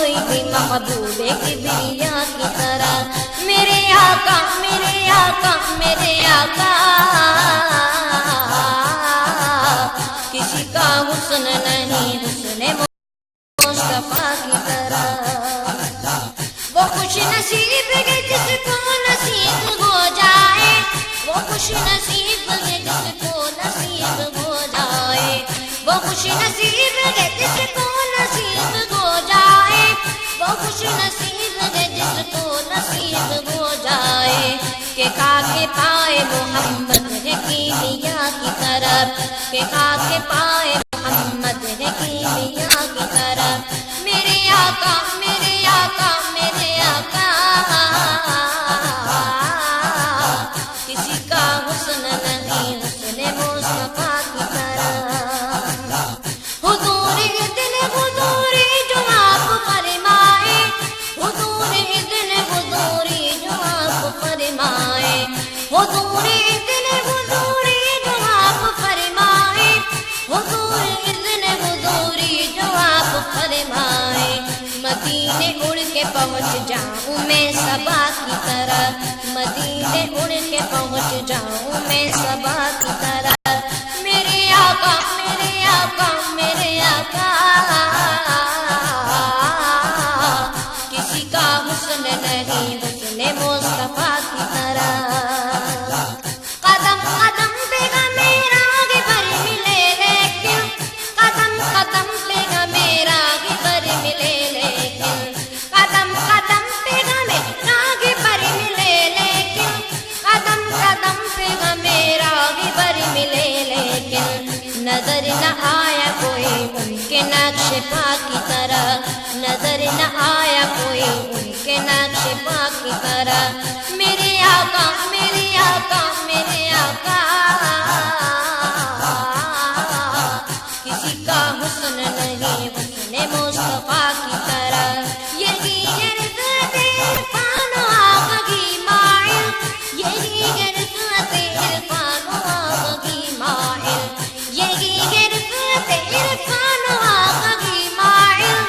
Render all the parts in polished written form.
کوئی بھی محبوب کبریا کی طرح، میرے آقا میرے آقا میرے آقا، کسی کا حسن نہیں حسن مصطفیٰ کی طرح۔ وہ خوش نصیب ہے جس کو نصیب ہو جائے، وہ خوش نصیب ہے جس کو نصیب ہو جائے، وہ خوش نصیب ہے جس کو نصیب ہو جائے، وہ خوش نصیب ہے جس کو نصیب ہو جائے، کہ خاک پائے محمد ہے کیمیا کی طرف، کہ خاک پائے محمد ہے کیمیا کی طرف، میرے آقا میرے آقا میرے آقا، کسی کا حسن نہیں حسن مصطفیٰ کی طرح۔ حضور اذن حضوری جو آپ فرمائے، حضور اذن حضوری جو آپ فرمائے، حضور اذن حضوری جو آپ فرمائے، حضور اذن حضوری جو آپ فرمائے، مدینے اڑ کے پہنچ جاؤں میں صبا کی طرح، مدینے اڑ کے پہنچ جاؤں میں صبا کی طرح، میرے آقا میرے آقا میرے آقا، کسی کا حسن نہیں حسن مصطفیٰ کی طرح۔ قدم قدم پہ میرا غبر ملے لیکن، قدم قدم پہ میرا غبر ملے لیکن، قدم قدم پہ میرا غبر ملے لیکن، قدم قدم پہ میرا غبر ملے لیکن، نظر نہ آیا کوئی ان کے نقش پا کی طرح، نظر نہ آیا کوئی ان کے نقش پا کی طرح، میرے آقا میرے آقا میرے آقا، کسی کا حسن نہیں حسن مصطفیٰ کی طرح، یہی رفعت عرفان و آغاگی مائل، یہی رفعت عرفان و آغاگی مائل، یہی رفعت عرفان و آغاگی مائل،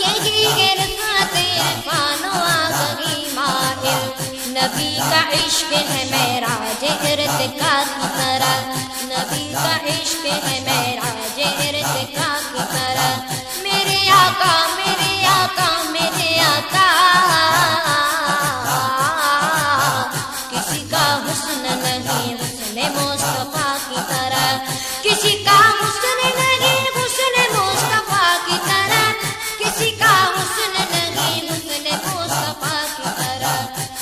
یہی رفعت عرفان و آغاگی مائل، نبی کا عشق ہے معراج ارتقا کی طرح، نبی کا عشق ہے معراج ارتقا کی طرح، میرے آقا میرے آقا میرے آقا، کسی کا حسن نہیں حسن مصطفیٰ کی طرح، کسی کا حسن نہیں حسن مصطفیٰ کی طرح، کسی کا حسن نہیں حسن مصطفیٰ کی طرح،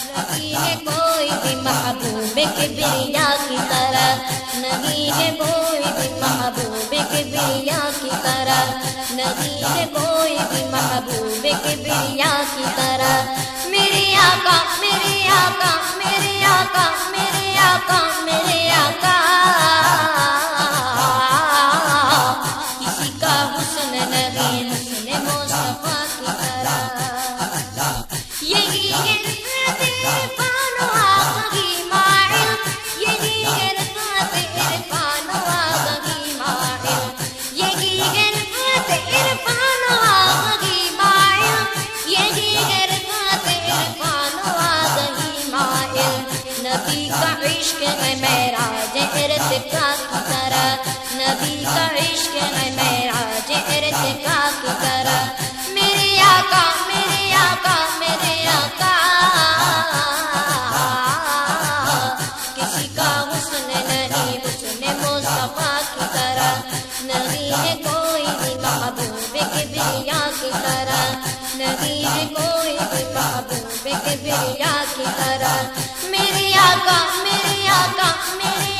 نہیں ہے کوئی بھی محبوب کبریا کی طرح، نہیں ہے کوئی بھی محبوب کبریا کی طرح، نہیں ہے کوئی بھی محبوب کبریا کی طرح، میرے آقا میرے آقا میرے آقا میرے آقا میرے آقا، کسی کا حسن نہیں حسن مصطفیٰ کی طرح، یہی ہے رفعت عرفان و آغاگی مائل، یہی ہے رفعت عرفان و آغاگی مائل، یہی ہے رفعت عرفان و آغاگی مائل، یہی ہے رفعت عرفان و آغاگی مائل، نبی کا عشق ہے معراج ارتقا کی طرح، نبی کا عشق ہے معراج ارتقا کی طرح، میرے آقا میرے آقا میرے آقا، کسی کا حسن نہیں حسن مصطفیٰ کی طرح، نہیں ہے کوئی بھی محبوب کبریا کی طرح، نہیں ہے کوئی بھی محبوب کبریا کی طرح، میرے آقا میرے آقا میرے